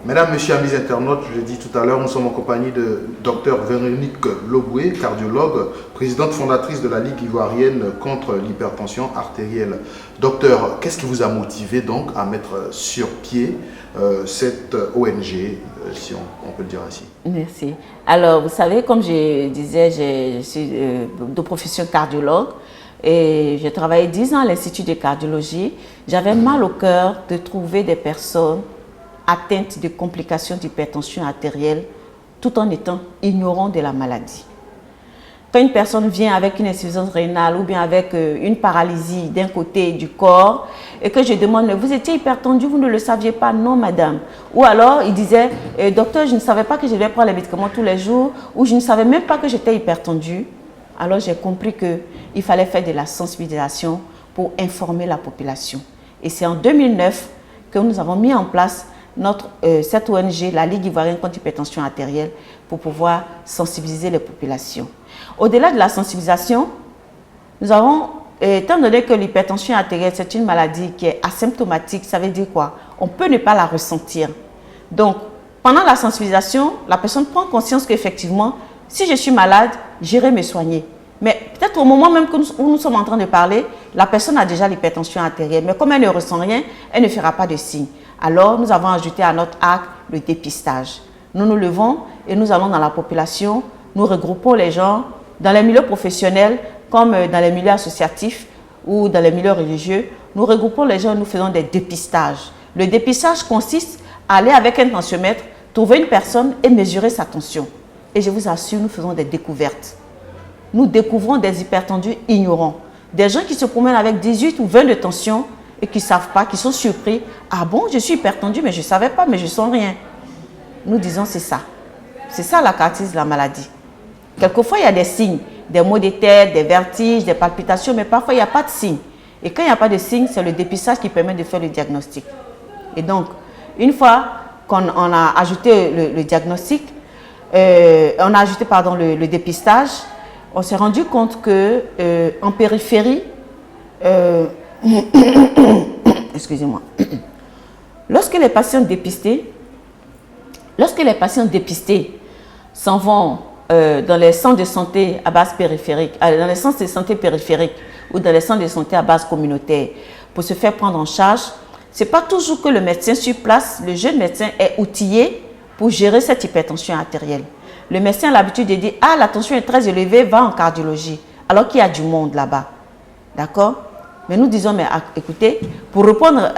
Mesdames, Messieurs, amis internautes, je l'ai dit tout à l'heure, nous sommes en compagnie de Dr Véronique Loboué, cardiologue, présidente fondatrice de la Ligue ivoirienne contre l'hypertension artérielle. Docteur, qu'est-ce qui vous a motivé donc à mettre sur pied cette ONG, si on peut le dire ainsi? Merci. Alors, vous savez, comme je disais, je suis de profession cardiologue et j'ai travaillé 10 ans à l'Institut de cardiologie. J'avais mal au cœur de trouver des personnes atteintes de complications d'hypertension artérielle tout en étant ignorant de la maladie. Quand une personne vient avec une insuffisance rénale ou bien avec une paralysie d'un côté du corps et que je demande, vous étiez hypertendu, vous ne le saviez pas? Non, madame. Ou alors, il disait, docteur, je ne savais pas que je devais prendre les médicaments tous les jours, ou je ne savais même pas que j'étais hypertendu. Alors, j'ai compris qu'il fallait faire de la sensibilisation pour informer la population. Et c'est en 2009 que nous avons mis en place cette ONG, la Ligue ivoirienne contre l'hypertension artérielle, pour pouvoir sensibiliser les populations. Au-delà de la sensibilisation, nous avons, étant donné que l'hypertension artérielle, c'est une maladie qui est asymptomatique, ça veut dire quoi? On peut ne pas la ressentir. Donc, pendant la sensibilisation, la personne prend conscience qu'effectivement, si je suis malade, j'irai me soigner. Mais peut-être au moment même où nous sommes en train de parler, la personne a déjà l'hypertension artérielle, mais comme elle ne ressent rien, elle ne fera pas de signe. Alors, nous avons ajouté à notre acte le dépistage. Nous nous levons et nous allons dans la population, nous regroupons les gens dans les milieux professionnels comme dans les milieux associatifs ou dans les milieux religieux. Nous regroupons les gens et nous faisons des dépistages. Le dépistage consiste à aller avec un tensiomètre, trouver une personne et mesurer sa tension. Et je vous assure, nous faisons des découvertes. Nous découvrons des hypertendus ignorants. Des gens qui se promènent avec 18 ou 20 de tension et qui ne savent pas, qui sont surpris. Ah bon, je suis hypertendu, mais je ne savais pas, mais je ne sens rien. Nous disons c'est ça. C'est ça la caractéristique de la maladie. Quelquefois, il y a des signes, des maux de tête, des vertiges, des palpitations, mais parfois, il n'y a pas de signes. Et quand il n'y a pas de signes, c'est le dépistage qui permet de faire le diagnostic. Et donc, une fois qu'on a ajouté le diagnostic, on a ajouté le dépistage, on s'est rendu compte qu'en périphérie, excusez-moi, lorsque les patients dépistés s'en vont dans les centres de santé à base périphérique, dans les centres de santé périphériques ou dans les centres de santé à base communautaire pour se faire prendre en charge, ce n'est pas toujours que le médecin sur place, le jeune médecin est outillé pour gérer cette hypertension artérielle. Le médecin a l'habitude de dire « Ah, la tension est très élevée, va en cardiologie », alors qu'il y a du monde là-bas. D'accord? Mais nous disons, mais écoutez, pour répondre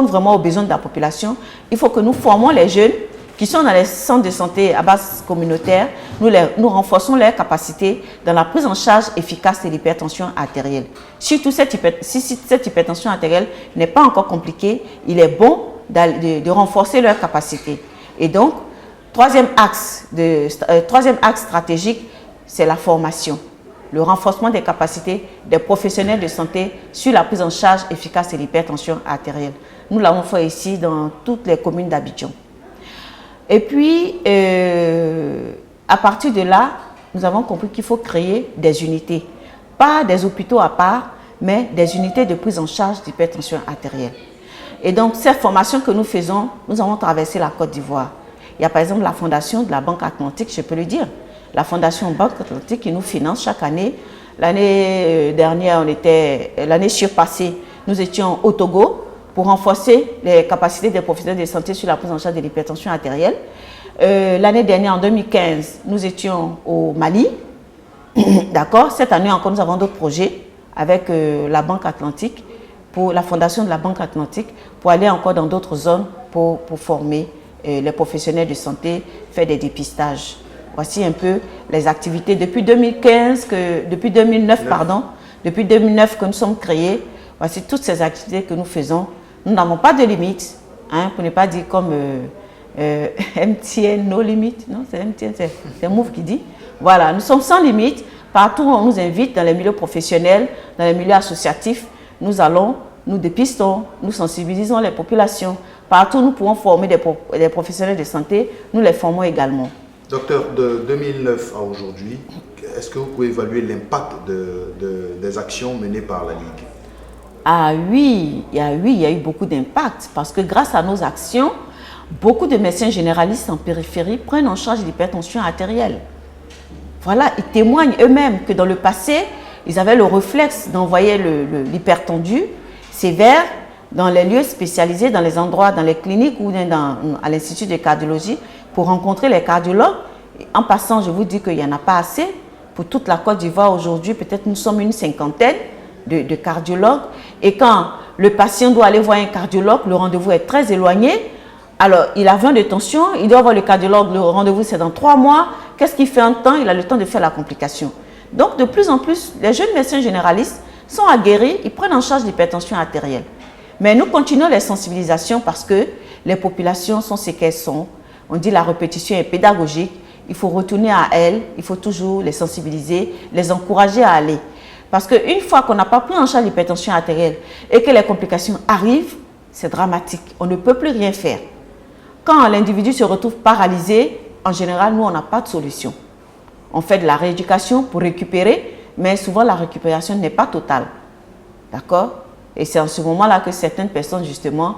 vraiment aux besoins de la population, il faut que nous formons les jeunes qui sont dans les centres de santé à base communautaire, nous renforçons leurs capacités dans la prise en charge efficace de l'hypertension artérielle. Surtout si cette hypertension artérielle n'est pas encore compliquée, il est bon de renforcer leurs capacités. Et donc, troisième axe stratégique, c'est la formation. Le renforcement des capacités des professionnels de santé sur la prise en charge efficace de l'hypertension artérielle. Nous l'avons fait ici dans toutes les communes d'Abidjan. Et puis, à partir de là, nous avons compris qu'il faut créer des unités. Pas des hôpitaux à part, mais des unités de prise en charge d'hypertension artérielle. Et donc, cette formation que nous faisons, nous avons traversé la Côte d'Ivoire. Il y a par exemple la fondation de la Banque Atlantique, je peux le dire. La fondation Banque Atlantique qui nous finance chaque année. L'année dernière, l'année surpassée, nous étions au Togo pour renforcer les capacités des professionnels de santé sur la prise en charge de l'hypertension artérielle. L'année dernière, en 2015, nous étions au Mali. D'accord. Cette année encore, nous avons d'autres projets avec la Banque Atlantique, pour la fondation de la Banque Atlantique, pour aller encore dans d'autres zones pour former les professionnels de santé, faire des dépistages. Voici un peu les activités depuis 2009 que nous sommes créés. Voici toutes ces activités que nous faisons. Nous n'avons pas de limites, hein, pour ne pas dire comme MTN, no limit, non, c'est MTN, c'est Move qui dit. Voilà, nous sommes sans limite. Partout où on nous invite, dans les milieux professionnels, dans les milieux associatifs, nous allons, nous dépistons, nous sensibilisons les populations. Partout où nous pouvons former des professionnels de santé, nous les formons également. Docteur, de 2009 à aujourd'hui, est-ce que vous pouvez évaluer l'impact des actions menées par la Ligue? Ah oui, il y a eu beaucoup d'impact parce que grâce à nos actions, beaucoup de médecins généralistes en périphérie prennent en charge l'hypertension artérielle. Voilà, ils témoignent eux-mêmes que dans le passé, ils avaient le réflexe d'envoyer l'hypertendu sévère dans les lieux spécialisés, dans les endroits, dans les cliniques ou à l'Institut de cardiologie pour rencontrer les cardiologues. En passant, je vous dis qu'il n'y en a pas assez. Pour toute la Côte d'Ivoire aujourd'hui, peut-être nous sommes une cinquantaine de cardiologues. Et quand le patient doit aller voir un cardiologue, le rendez-vous est très éloigné. Alors, il a 20 de tension, il doit voir le cardiologue, le rendez-vous c'est dans 3 mois. Qu'est-ce qu'il fait en temps? Il a le temps de faire la complication. Donc, de plus en plus, les jeunes médecins généralistes sont aguerris, ils prennent en charge l'hypertension artérielle. Mais nous continuons les sensibilisations parce que les populations sont ce qu'elles sont. On dit la répétition est pédagogique. Il faut retourner à elles, il faut toujours les sensibiliser, les encourager à aller. Parce qu'une fois qu'on n'a pas pris en charge l'hypertension artérielle et que les complications arrivent, c'est dramatique. On ne peut plus rien faire. Quand l'individu se retrouve paralysé, en général, nous, on n'a pas de solution. On fait de la rééducation pour récupérer, mais souvent la récupération n'est pas totale. D'accord? Et c'est en ce moment-là que certaines personnes, justement,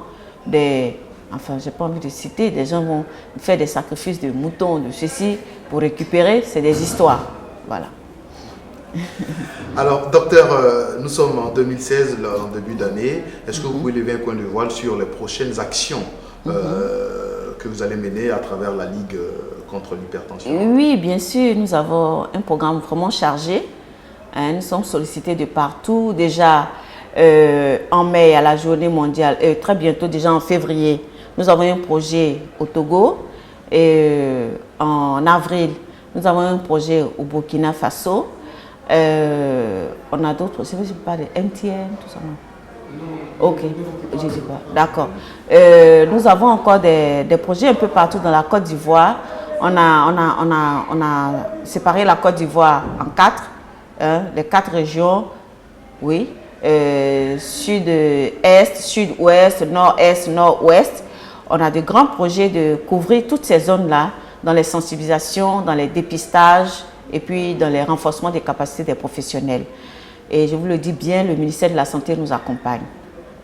enfin, je n'ai pas envie de citer, des gens vont faire des sacrifices de moutons, de ceci, pour récupérer, c'est des histoires. Voilà. Alors, docteur, nous sommes en 2016, là, en début d'année. Est-ce que vous pouvez lever un coin de voile sur les prochaines actions que vous allez mener à travers la Ligue contre l'hypertension? Oui, bien sûr, nous avons un programme vraiment chargé. Nous sommes sollicités de partout. Déjà, en mai, à la journée mondiale, très bientôt, déjà en février, nous avons un projet au Togo. Et en avril, nous avons un projet au Burkina Faso. On a d'autres, je ne sais pas, de MTN, tout ça. Ok, je ne sais pas, d'accord. Nous avons encore des projets un peu partout dans la Côte d'Ivoire. On a séparé la Côte d'Ivoire en 4, les 4 régions, oui, sud-est, sud-ouest, nord-est, nord-ouest. On a de grands projets de couvrir toutes ces zones-là dans les sensibilisations, dans les dépistages et puis dans les renforcements des capacités des professionnels. Et je vous le dis bien, le ministère de la Santé nous accompagne.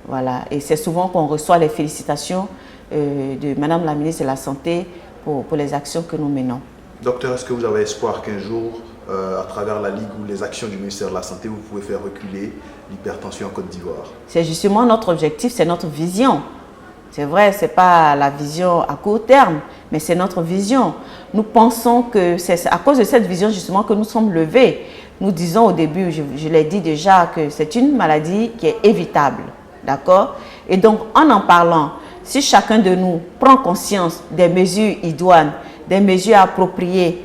Voilà. Et c'est souvent qu'on reçoit les félicitations de Madame la ministre de la Santé pour les actions que nous menons. Docteur, est-ce que vous avez espoir qu'un jour, à travers la Ligue ou les actions du ministère de la Santé, vous pouvez faire reculer l'hypertension en Côte d'Ivoire? C'est justement notre objectif, c'est notre vision. C'est vrai, ce n'est pas la vision à court terme, mais c'est notre vision. Nous pensons que c'est à cause de cette vision justement que nous sommes levés. Nous disons au début, je l'ai dit déjà, que c'est une maladie qui est évitable. D'accord? Et donc, en parlant, si chacun de nous prend conscience des mesures idoines, des mesures appropriées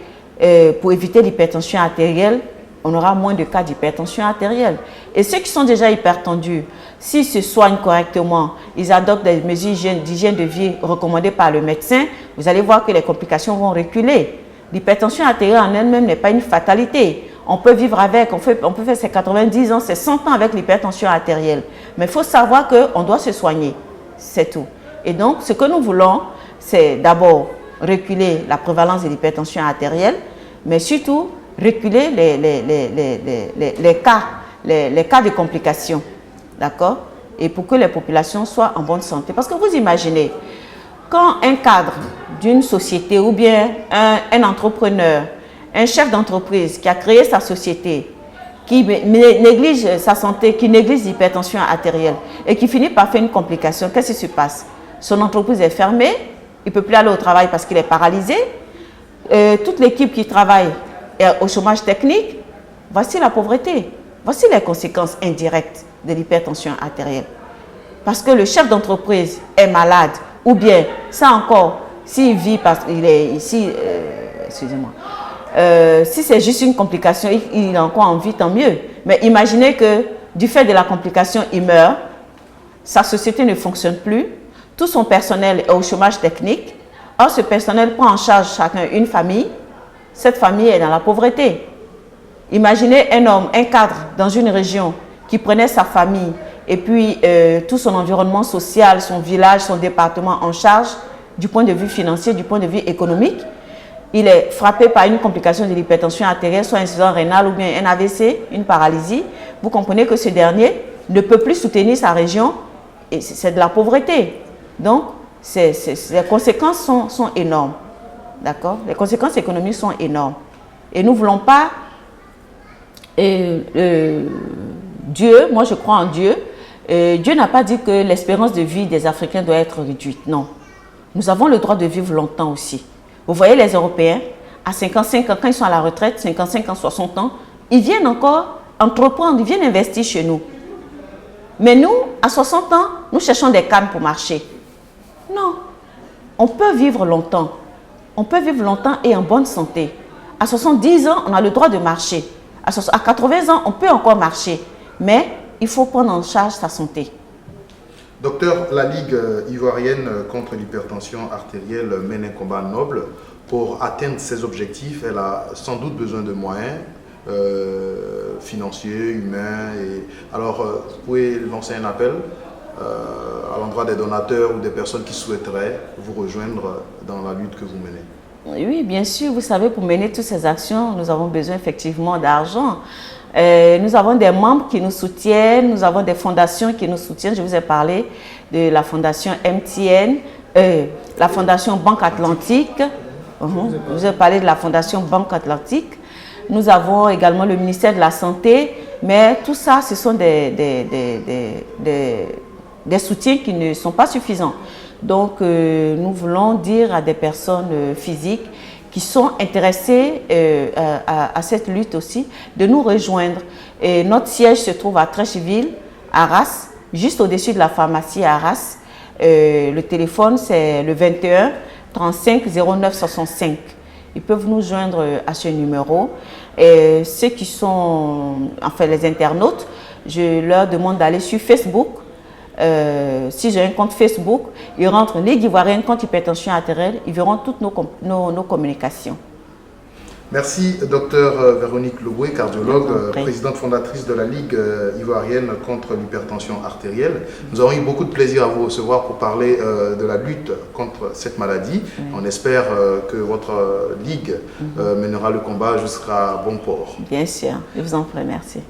pour éviter l'hypertension artérielle, on aura moins de cas d'hypertension artérielle. Et ceux qui sont déjà hypertendus, s'ils se soignent correctement, ils adoptent des mesures d'hygiène de vie recommandées par le médecin, vous allez voir que les complications vont reculer. L'hypertension artérielle en elle-même n'est pas une fatalité. On peut vivre avec, on peut faire ses 90 ans, ses 100 ans avec l'hypertension artérielle. Mais il faut savoir qu'on doit se soigner, c'est tout. Et donc, ce que nous voulons, c'est d'abord reculer la prévalence de l'hypertension artérielle, mais surtout reculer les cas de complications. D'accord? Et pour que les populations soient en bonne santé. Parce que vous imaginez, quand un cadre d'une société ou bien un entrepreneur, un chef d'entreprise qui a créé sa société, qui néglige sa santé, qui néglige l'hypertension artérielle et qui finit par faire une complication, qu'est-ce qui se passe? Son entreprise est fermée, il ne peut plus aller au travail parce qu'il est paralysé. Toute l'équipe qui travaille est au chômage technique. Voici la pauvreté. Voici les conséquences indirectes de l'hypertension artérielle. Parce que le chef d'entreprise est malade, ou bien, ça encore, s'il vit parce qu'il est ici, excusez-moi, si c'est juste une complication, il a encore en vie, tant mieux. Mais imaginez que du fait de la complication, il meurt, sa société ne fonctionne plus, tout son personnel est au chômage technique. Or, ce personnel prend en charge chacun une famille. Cette famille est dans la pauvreté. Imaginez un homme, un cadre dans une région qui prenait sa famille et puis tout son environnement social, son village, son département en charge du point de vue financier, du point de vue économique. Il est frappé par une complication de l'hypertension artérielle, soit insuffisance rénale ou bien un AVC, une paralysie. Vous comprenez que ce dernier ne peut plus soutenir sa région et c'est de la pauvreté. Donc, les conséquences sont énormes. D'accord? Les conséquences économiques sont énormes. Et nous ne voulons pas... Dieu, moi je crois en Dieu. Dieu n'a pas dit que l'espérance de vie des Africains doit être réduite. Non. Nous avons le droit de vivre longtemps aussi. Vous voyez les Européens, à 55 ans, quand ils sont à la retraite, 55 ans, 60 ans, ils viennent encore entreprendre, ils viennent investir chez nous. Mais nous, à 60 ans, nous cherchons des cannes pour marcher. Non. On peut vivre longtemps. On peut vivre longtemps et en bonne santé. À 70 ans, on a le droit de marcher. À 80 ans, on peut encore marcher. Mais il faut prendre en charge sa santé. Docteur, la Ligue ivoirienne contre l'hypertension artérielle mène un combat noble. Pour atteindre ses objectifs, elle a sans doute besoin de moyens financiers, humains. Alors, vous pouvez lancer un appel à l'endroit des donateurs ou des personnes qui souhaiteraient vous rejoindre dans la lutte que vous menez. Oui, bien sûr. Vous savez, pour mener toutes ces actions, nous avons besoin effectivement d'argent. Nous avons des membres qui nous soutiennent, nous avons des fondations qui nous soutiennent. Je vous ai parlé de la fondation MTN, la fondation Banque Atlantique. Je vous ai parlé de la fondation Banque Atlantique. Nous avons également le ministère de la Santé. Mais tout ça, ce sont des soutiens qui ne sont pas suffisants. Donc, nous voulons dire à des personnes physiques qui sont intéressés à cette lutte aussi, de nous rejoindre. Et notre siège se trouve à Treichville, à Arras, juste au-dessus de la pharmacie à Arras. Le téléphone, c'est le 21 35 09 65. Ils peuvent nous joindre à ce numéro. Et ceux qui sont, enfin les internautes, je leur demande d'aller sur Facebook. Si j'ai un compte Facebook, ils rentrent Ligue ivoirienne contre l'hypertension artérielle, ils verront toutes nos communications. Merci, docteur Véronique Loboué, cardiologue, présidente fondatrice de la Ligue ivoirienne contre l'hypertension artérielle. Nous avons eu beaucoup de plaisir à vous recevoir pour parler de la lutte contre cette maladie. On espère que votre Ligue mènera le combat jusqu'à bon port. Bien sûr, je vous en prie, merci.